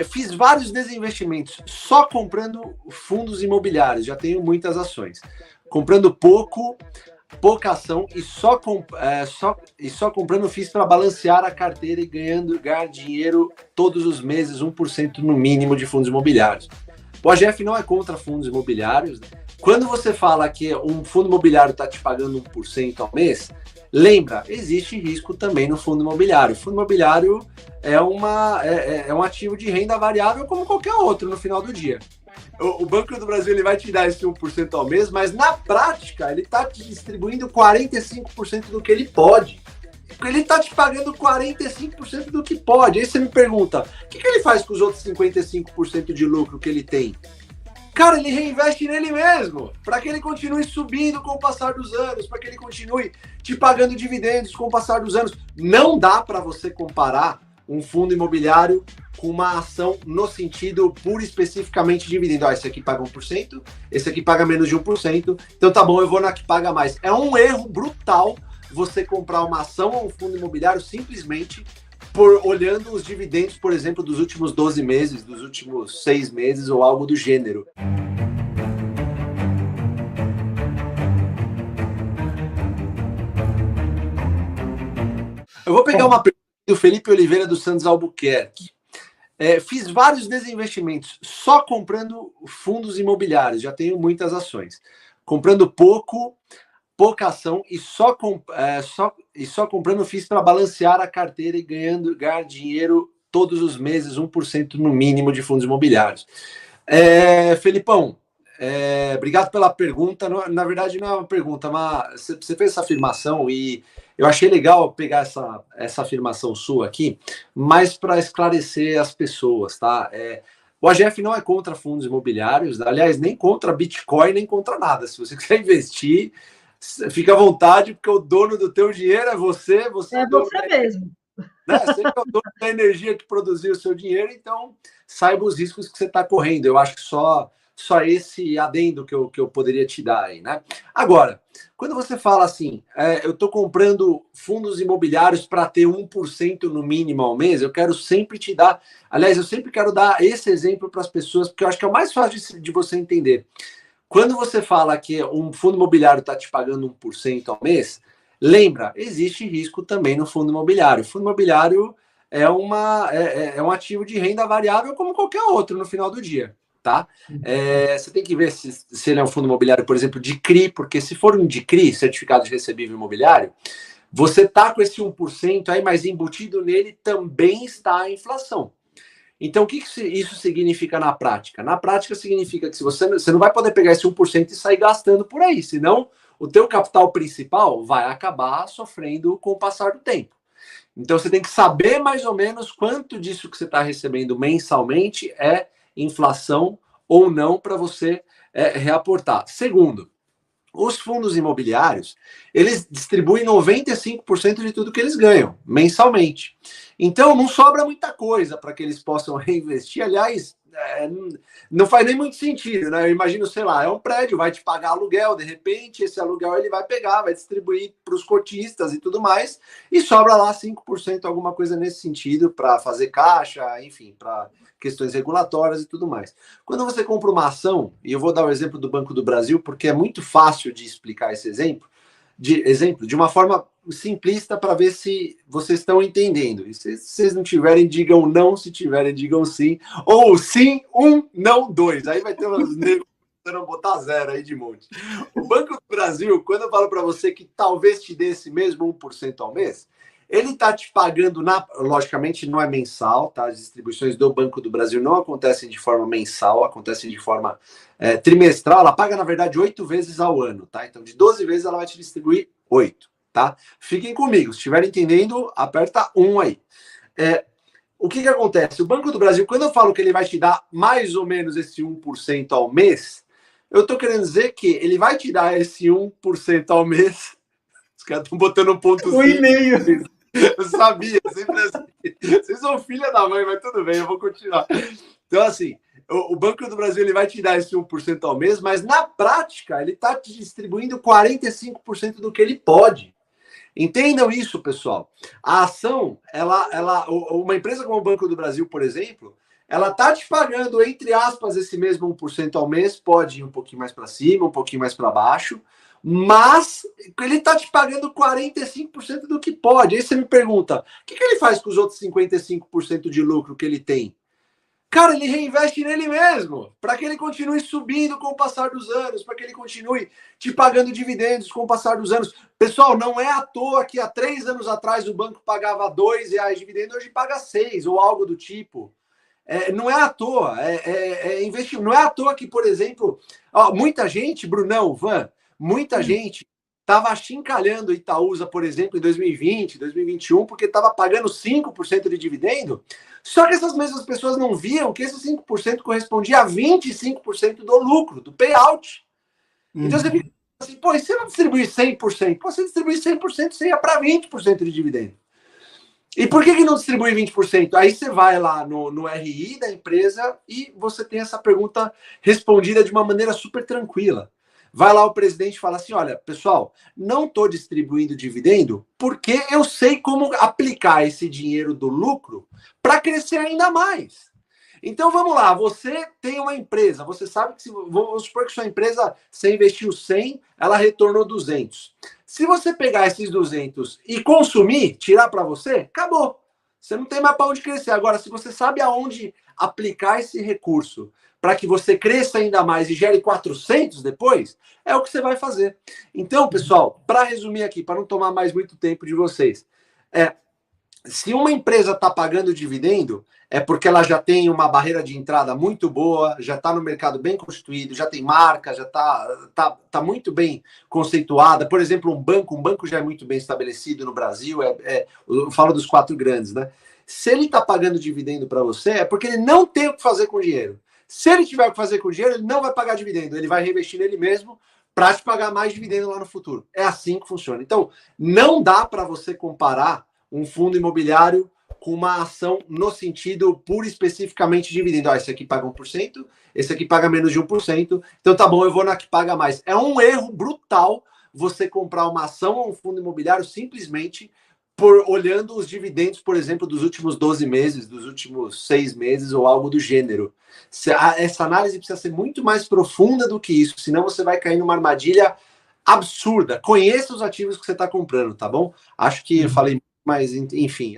Fiz vários desinvestimentos só comprando fundos imobiliários, já tenho muitas ações. Comprando pouca ação e só comprando fiz para balancear a carteira e ganhar dinheiro todos os meses, 1% no mínimo de fundos imobiliários. O AGF não é contra fundos imobiliários. Quando você fala que um fundo imobiliário está te pagando 1% ao mês, lembra, existe risco também no fundo imobiliário. O fundo imobiliário é um ativo de renda variável como qualquer outro no final do dia. O Banco do Brasil ele vai te dar esse 1% ao mês, mas na prática ele está te distribuindo 45% do que ele pode. Ele está te pagando 45% do que pode. Aí você me pergunta, o que ele faz com os outros 55% de lucro que ele tem? Cara, ele reinveste nele mesmo, para que ele continue subindo com o passar dos anos, para que ele continue te pagando dividendos com o passar dos anos. Não dá para você comparar um fundo imobiliário com uma ação no sentido pura e especificamente dividendo. Esse aqui paga 1%, esse aqui paga menos de 1%, então tá bom, eu vou na que paga mais. É um erro brutal você comprar uma ação ou um fundo imobiliário simplesmente por olhando os dividendos, por exemplo, dos últimos 12 meses, dos últimos 6 meses ou algo do gênero. Eu vou pegar uma pergunta do Felipe Oliveira dos Santos Albuquerque. Fiz vários desinvestimentos só comprando fundos imobiliários, já tenho muitas ações. Comprando pouca ação e só comprando fiz para balancear a carteira e ganhar dinheiro todos os meses, 1% no mínimo de fundos imobiliários. Felipão, obrigado pela pergunta. Na verdade, não é uma pergunta, mas você fez essa afirmação e eu achei legal pegar essa afirmação sua aqui, mas para esclarecer as pessoas, tá? O AGF não é contra fundos imobiliários, aliás, nem contra Bitcoin, nem contra nada. Se você quiser investir, fica à vontade, porque o dono do teu dinheiro é você é o dono você mesmo. Né? Você é o dono da energia que produziu o seu dinheiro, então saiba os riscos que você está correndo. Eu acho que só esse adendo que eu poderia te dar aí, né? Agora, quando você fala assim, eu estou comprando fundos imobiliários para ter 1% no mínimo ao mês, eu quero sempre te dar... Aliás, eu sempre quero dar esse exemplo para as pessoas, porque eu acho que é o mais fácil de você entender. Quando você fala que um fundo imobiliário está te pagando 1% ao mês, lembra, existe risco também no fundo imobiliário. O fundo imobiliário é um ativo de renda variável como qualquer outro no final do dia, tá? Você tem que ver se ele é um fundo imobiliário, por exemplo, de CRI, porque se for um de CRI, certificado de recebível imobiliário, você tá com esse 1% aí, mas embutido nele também está a inflação. Então, o que isso significa na prática? Na prática, significa que você não vai poder pegar esse 1% e sair gastando por aí, senão o teu capital principal vai acabar sofrendo com o passar do tempo. Então, você tem que saber mais ou menos quanto disso que você está recebendo mensalmente é inflação ou não para você reaportar. Segundo, os fundos imobiliários, eles distribuem 95% de tudo que eles ganham mensalmente. Então, não sobra muita coisa para que eles possam reinvestir. Aliás, não faz nem muito sentido, né? Eu imagino, sei lá, é um prédio, vai te pagar aluguel, de repente, esse aluguel ele vai pegar, vai distribuir para os cotistas e tudo mais, e sobra lá 5%, alguma coisa nesse sentido, para fazer caixa, enfim, para questões regulatórias e tudo mais. Quando você compra uma ação, e eu vou dar o exemplo do Banco do Brasil, porque é muito fácil de explicar esse exemplo, de uma forma simplista para ver se vocês estão entendendo. E se vocês não tiverem, digam não, se tiverem, digam sim. Ou sim, 1, não 2. Aí vai ter uns negros tentando botar 0 aí de monte. O Banco do Brasil, quando eu falo para você que talvez te dê esse mesmo 1% ao mês, ele está te pagando, logicamente não é mensal, tá? As distribuições do Banco do Brasil não acontecem de forma mensal, acontecem de forma trimestral. Ela paga, na verdade, 8 vezes ao ano, tá? Então, de 12 vezes, ela vai te distribuir 8, tá? Fiquem comigo, se estiverem entendendo, aperta 1 aí. O que acontece? O Banco do Brasil, quando eu falo que ele vai te dar mais ou menos esse 1% ao mês, eu estou querendo dizer que ele vai te dar esse 1% ao mês. Os caras estão botando um ponto 1,5. Eu sabia, sempre assim. Vocês são filha da mãe, mas tudo bem, eu vou continuar. Então, assim, o Banco do Brasil ele vai te dar esse 1% ao mês, mas na prática ele está te distribuindo 45% do que ele pode. Entendam isso, pessoal. A ação, uma empresa como o Banco do Brasil, por exemplo, ela está te pagando, entre aspas, esse mesmo 1% ao mês, pode ir um pouquinho mais para cima, um pouquinho mais para baixo, mas ele está te pagando 45% do que pode. Aí você me pergunta, o que ele faz com os outros 55% de lucro que ele tem? Cara, ele reinveste nele mesmo, para que ele continue subindo com o passar dos anos, para que ele continue te pagando dividendos com o passar dos anos. Pessoal, não é à toa que há 3 anos atrás o banco pagava R$ 2 de dividendo, hoje paga 6 ou algo do tipo. Não é à toa, investimento. Não é à toa que, por exemplo, muita gente, Brunão, Van, muita gente estava achincalhando Itaúsa, por exemplo, em 2020, 2021, porque estava pagando 5% de dividendo. Só que essas mesmas pessoas não viam que esse 5% correspondia a 25% do lucro, do payout. Então você fica assim, pô, e se eu não distribuir 100%? Pô, se distribuir 100%, você ia para 20% de dividendo. E por que não distribui 20%? Aí você vai lá no RI da empresa e você tem essa pergunta respondida de uma maneira super tranquila. Vai lá o presidente e fala assim, olha, pessoal, não estou distribuindo dividendo porque eu sei como aplicar esse dinheiro do lucro para crescer ainda mais. Então vamos lá, você tem uma empresa, você sabe que, vamos supor que sua empresa, você investiu 100, ela retornou 200. Se você pegar esses 200 e consumir, tirar para você, acabou. Você não tem mais para onde crescer. Agora, se você sabe aonde aplicar esse recurso para que você cresça ainda mais e gere 400 depois, é o que você vai fazer. Então, pessoal, para resumir aqui, para não tomar mais muito tempo de vocês, se uma empresa está pagando dividendo, é porque ela já tem uma barreira de entrada muito boa, já está no mercado bem constituído, já tem marca, já tá muito bem conceituada. Por exemplo, um banco já é muito bem estabelecido no Brasil, eu falo dos 4 grandes, né? Se ele está pagando dividendo para você, é porque ele não tem o que fazer com o dinheiro. Se ele tiver o que fazer com o dinheiro, ele não vai pagar dividendo, ele vai reinvestir nele mesmo para te pagar mais dividendo lá no futuro. É assim que funciona. Então, não dá para você comparar um fundo imobiliário com uma ação no sentido pura e especificamente dividendo. Esse aqui paga 1%, esse aqui paga menos de 1%, então tá bom, eu vou na que paga mais. É um erro brutal você comprar uma ação ou um fundo imobiliário simplesmente por olhando os dividendos, por exemplo, dos últimos 12 meses, dos últimos 6 meses ou algo do gênero. Essa análise precisa ser muito mais profunda do que isso, senão você vai cair numa armadilha absurda. Conheça os ativos que você está comprando, tá bom? Acho que eu falei, mas enfim.